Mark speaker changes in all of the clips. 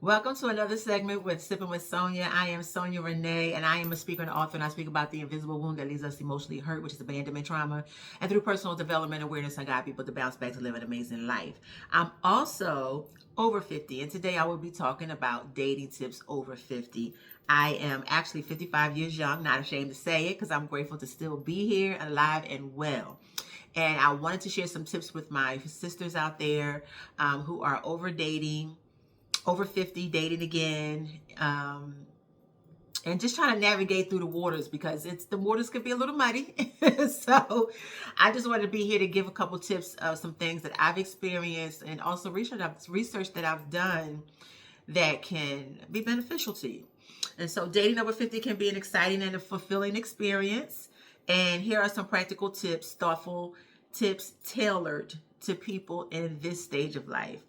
Speaker 1: Welcome to another segment with Sipping with Sonia. I am Sonia Renee, and I am a speaker and author, and I speak about the invisible wound that leaves us emotionally hurt, which is abandonment trauma. And through personal development and awareness, I guide people to bounce back to live an amazing life. I'm also over 50, and today I will be talking about dating tips over 50. I am actually 55 years young, not ashamed to say it, because I'm grateful to still be here, alive and well. And I wanted to share some tips with my sisters out there who are over 50, dating again, and just trying to navigate through the waters because the waters could be a little muddy. So I just wanted to be here to give a couple tips of some things that I've experienced and also research that I've done that can be beneficial to you. And so dating over 50 can be an exciting and a fulfilling experience. And here are some practical tips, thoughtful tips tailored to people in this stage of life.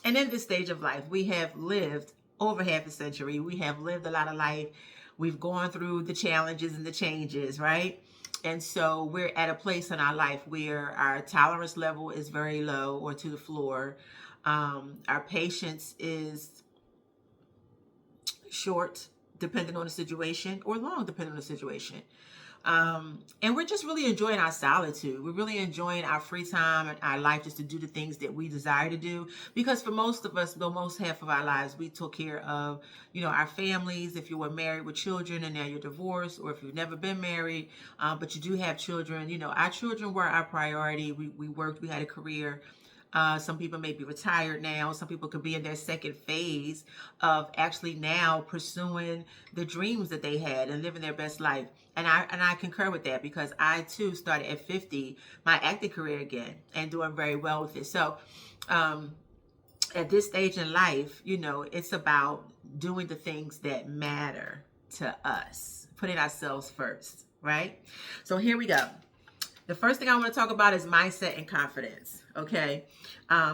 Speaker 1: And in this stage of life, we have lived over half a century. We have lived a lot of life. We've gone through the challenges and the changes, right? And so we're at a place in our life where our tolerance level is very low or to the floor. Our patience is short, depending on the situation, or long, depending on the situation. And we're just really enjoying our solitude. We're really enjoying our free time and our life just to do the things that we desire to do. Because for most of us, the most half of our lives, we took care of, our families. If you were married with children and now you're divorced, or if you've never been married, but you do have children, our children were our priority. We worked, we had a career. Some people may be retired now. Some people could be in their second phase of actually now pursuing the dreams that they had and living their best life. And I concur with that because I too started at 50 my acting career again and doing very well with it. So at this stage in life, it's about doing the things that matter to us, putting ourselves first, right? So here we go. The first thing I want to talk about is mindset and confidence. Okay.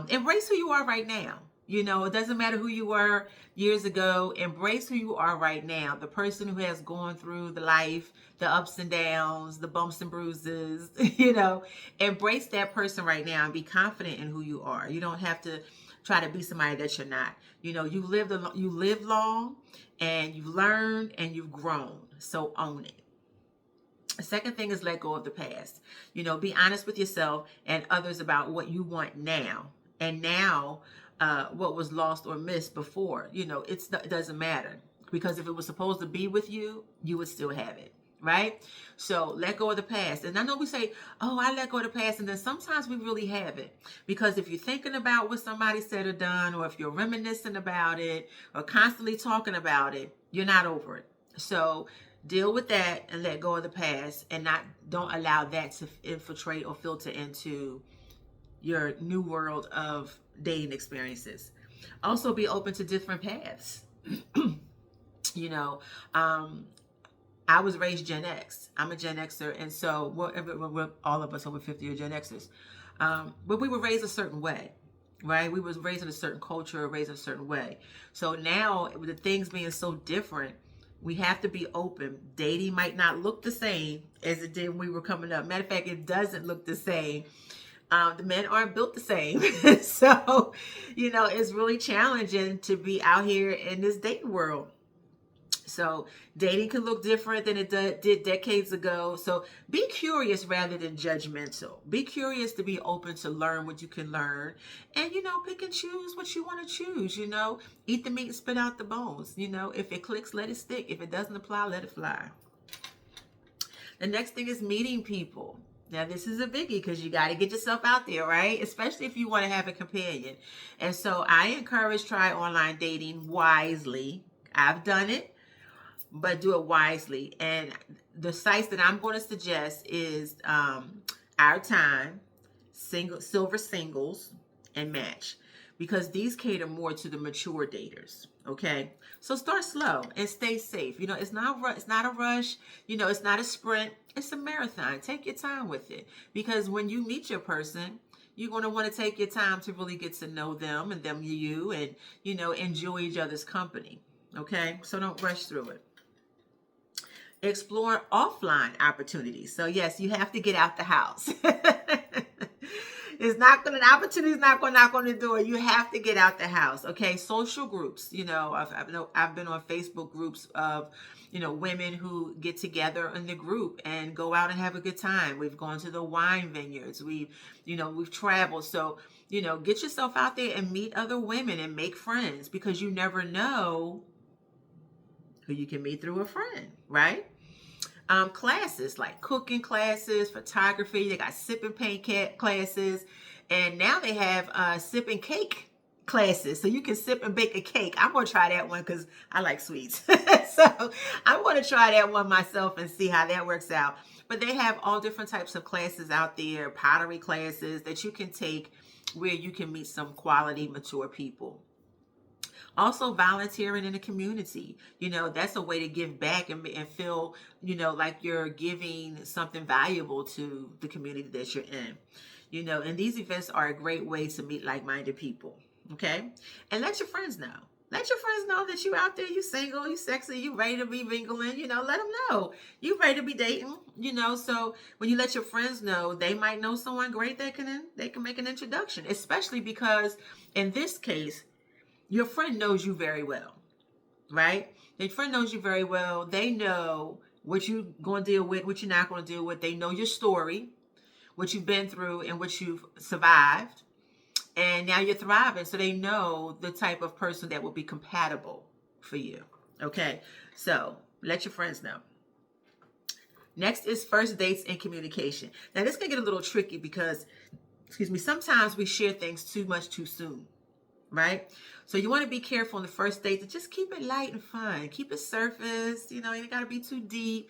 Speaker 1: Embrace who you are right now. It doesn't matter who you were years ago. Embrace who you are right now. The person who has gone through the life, the ups and downs, the bumps and bruises, embrace that person right now and be confident in who you are. You don't have to try to be somebody that you're not. You lived long and you've learned and you've grown. So own it. The second thing is let go of the past. Be honest with yourself and others about what you want now. And now, what was lost or missed before. It doesn't matter. Because if it was supposed to be with you, you would still have it. Right? So let go of the past. And I know we say, oh, I let go of the past. And then sometimes we really have it. Because if you're thinking about what somebody said or done, or if you're reminiscing about it, or constantly talking about it, you're not over it. So deal with that and let go of the past and don't allow that to infiltrate or filter into your new world of dating experiences. Also be open to different paths. you know um I was raised Gen X. I'm a Gen Xer, and so we're all of us over 50 are Gen Xers. But we were raised a certain way, right? We was raised in a certain culture, raised in a certain way. So now, with the things being so different, we have to be open. Dating might not look the same as it did when we were coming up. Matter of fact, it doesn't look the same. The men aren't built the same. So, it's really challenging to be out here in this dating world. So dating can look different than it did decades ago. So be curious rather than judgmental. Be curious to be open to learn what you can learn. And, pick and choose what you want to choose, Eat the meat and spit out the bones. If it clicks, let it stick. If it doesn't apply, let it fly. The next thing is meeting people. Now, this is a biggie because you got to get yourself out there, right? Especially if you want to have a companion. And so I encourage try online dating wisely. I've done it, but do it wisely. And the sites that I'm going to suggest is Our Time, Silver Singles, and Match, because these cater more to the mature daters. Okay, so start slow and stay safe. It's not a rush. It's not a sprint. It's a marathon. Take your time with it, because when you meet your person, you're going to want to take your time to really get to know them and them you, and enjoy each other's company. Okay, so don't rush through it. Explore offline opportunities. So yes, you have to get out the house. It's not going to, the opportunity is not going to knock on the door. You have to get out the house. Okay. Social groups, I've been on Facebook groups of, women who get together in the group and go out and have a good time. We've gone to the wine vineyards. We've traveled. So, get yourself out there and meet other women and make friends, because you never know who you can meet through a friend, right? Classes like cooking classes, photography. They got sip and paint classes, and now they have sip and cake classes, so you can sip and bake a cake. I'm gonna try that one because I like sweets. So I'm gonna try that one myself and see how that works out. But they have all different types of classes out there, pottery classes that you can take, where you can meet some quality, mature people. Also, volunteering in the community. That's a way to give back and feel, like you're giving something valuable to the community that you're in. And these events are a great way to meet like-minded people. Okay? And let your friends know. Let your friends know that you out there, you single, you sexy, you ready to be mingling. Let them know you ready to be dating. So when you let your friends know, they might know someone great that they can make an introduction. Especially because in this case, your friend knows you very well, right? Your friend knows you very well. They know what you're going to deal with, what you're not going to deal with. They know your story, what you've been through, and what you've survived. And now you're thriving. So they know the type of person that will be compatible for you. Okay? So let your friends know. Next is first dates and communication. Now this can get a little tricky because, sometimes we share things too much too soon. Right? So you want to be careful on the first date to just keep it light and fun. Keep it surface. You ain't got to be too deep.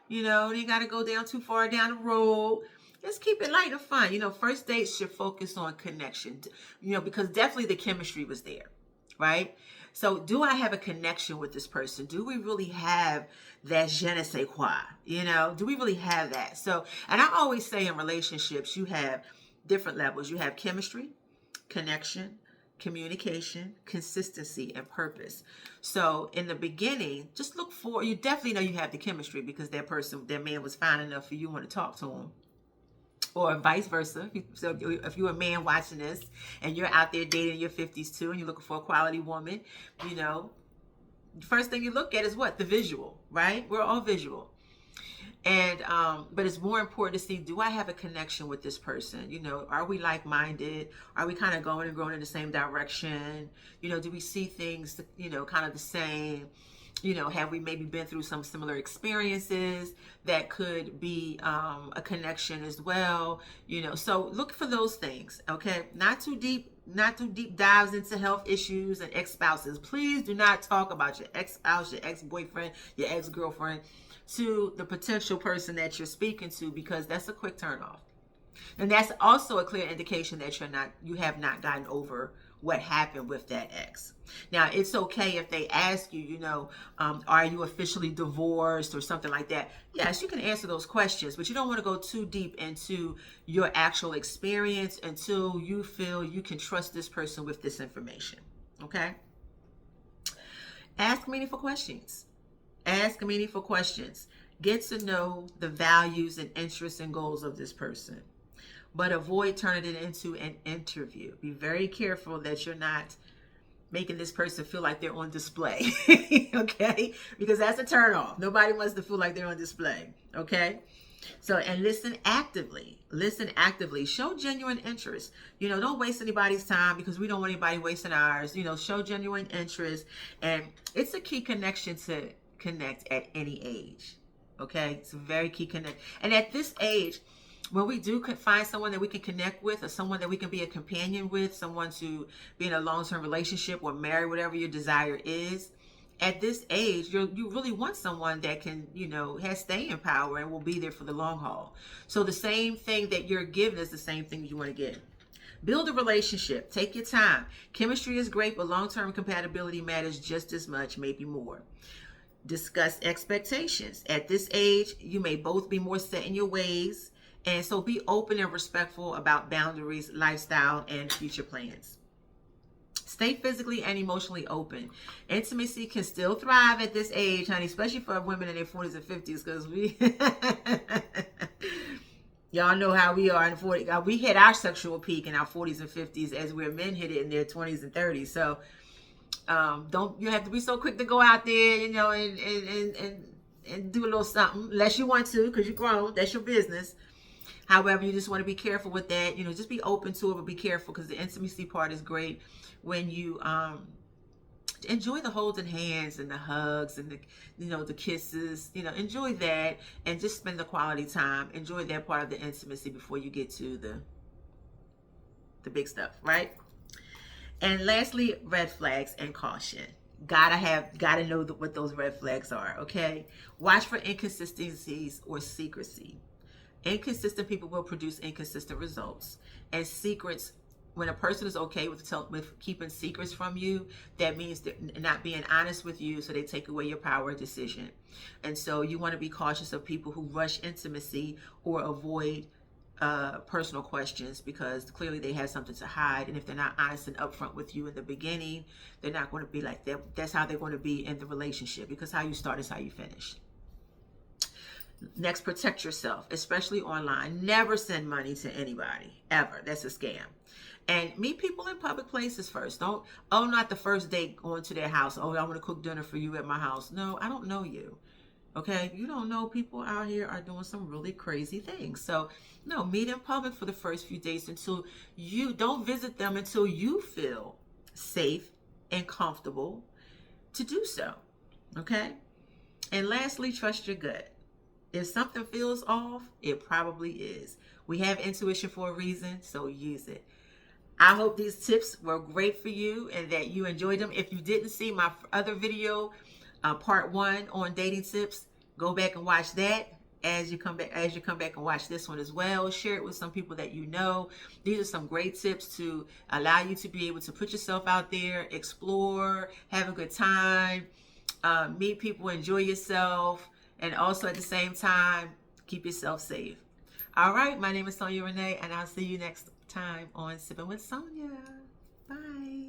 Speaker 1: You ain't got to go down too far down the road. Just keep it light and fun. First dates should focus on connection. Because definitely the chemistry was there. Right? So do I have a connection with this person? Do we really have that je ne sais quoi? Do we really have that? So, and I always say in relationships, you have different levels. You have chemistry, connection, communication, consistency, and purpose. So in the beginning, just look for, you definitely know you have the chemistry because that man was fine enough for you want to talk to him. Or vice versa. So if you're a man watching this and you're out there dating in your 50s too and you're looking for a quality woman, first thing you look at is what? The visual, right? We're all visual. And, but it's more important to see, do I have a connection with this person? Are we like-minded? Are we kind of going and growing in the same direction? Do we see things, kind of the same? Have we maybe been through some similar experiences that could be a connection as well? So look for those things, okay? Not too deep dives into health issues and ex-spouses. Please do not talk about your ex-spouse, your ex-boyfriend, your ex-girlfriend to the potential person that you're speaking to, because that's a quick turnoff. And that's also a clear indication that you have not gotten over what happened with that ex. Now, it's okay if they ask you, are you officially divorced or something like that? Yes, you can answer those questions, but you don't want to go too deep into your actual experience until you feel you can trust this person with this information. Okay? Ask meaningful questions. Ask meaningful questions. Get to know the values and interests and goals of this person. But avoid turning it into an interview. Be very careful that you're not making this person feel like they're on display. Okay? Because that's a turn off. Nobody wants to feel like they're on display. Okay? So, and listen actively. Listen actively. Show genuine interest. Don't waste anybody's time because we don't want anybody wasting ours. Show genuine interest. And it's a key connection to connect at any age. Okay? It's a very key connect. And at this age, when we do find someone that we can connect with, or someone that we can be a companion with, someone to be in a long-term relationship or marry, whatever your desire is, at this age, you really want someone that can, has staying power and will be there for the long haul. So the same thing that you're giving is the same thing you want to get. Build a relationship. Take your time. Chemistry is great, but long-term compatibility matters just as much, maybe more. Discuss expectations. At this age, you may both be more set in your ways. And so be open and respectful about boundaries, lifestyle, and future plans. Stay physically and emotionally open. Intimacy can still thrive at this age, honey, especially for women in their 40s and 50s, because Y'all know how we are in the 40s. We hit our sexual peak in our 40s and 50s as where men hit it in their 20s and 30s. So don't you have to be so quick to go out there, you know, and do a little something, unless you want to, because you're grown. That's your business. However, you just want to be careful with that. You know, just be open to it, but be careful, because the intimacy part is great when you enjoy the holding hands and the hugs and the, you know, the kisses. You know, enjoy that and just spend the quality time. Enjoy that part of the intimacy before you get to the big stuff, right? And lastly, red flags and caution. Gotta know what those red flags are. Okay, watch for inconsistencies or secrecy. Inconsistent people will produce inconsistent results, and secrets. When a person is okay with keeping secrets from you, that means they're not being honest with you, so they take away your power of decision. And so you want to be cautious of people who rush intimacy or avoid personal questions, because clearly they have something to hide. And if they're not honest and upfront with you in the beginning, they're not going to be like that. That's how they're going to be in the relationship, because how you start is how you finish. Next, protect yourself, especially online. Never send money to anybody, ever. That's a scam. And meet people in public places first. Don't, oh, not the first date going to their house. Oh, I want to cook dinner for you at my house. No, I don't know you. Okay, you don't know, people out here are doing some really crazy things. So no, meet in public for the first few days, until you don't visit them until you feel safe and comfortable to do so. Okay. And lastly, trust your gut. If something feels off, it probably is. We have intuition for a reason, so use it. I hope these tips were great for you and that you enjoyed them. If you didn't see my other video, part 1 on dating tips, go back and watch that. As you come back and watch this one as well, share it with some people that you know. These are some great tips to allow you to be able to put yourself out there, explore, have a good time, meet people, enjoy yourself, and also at the same time, keep yourself safe. All right, my name is Sonia Renee, and I'll see you next time on Sipping with Sonia. Bye.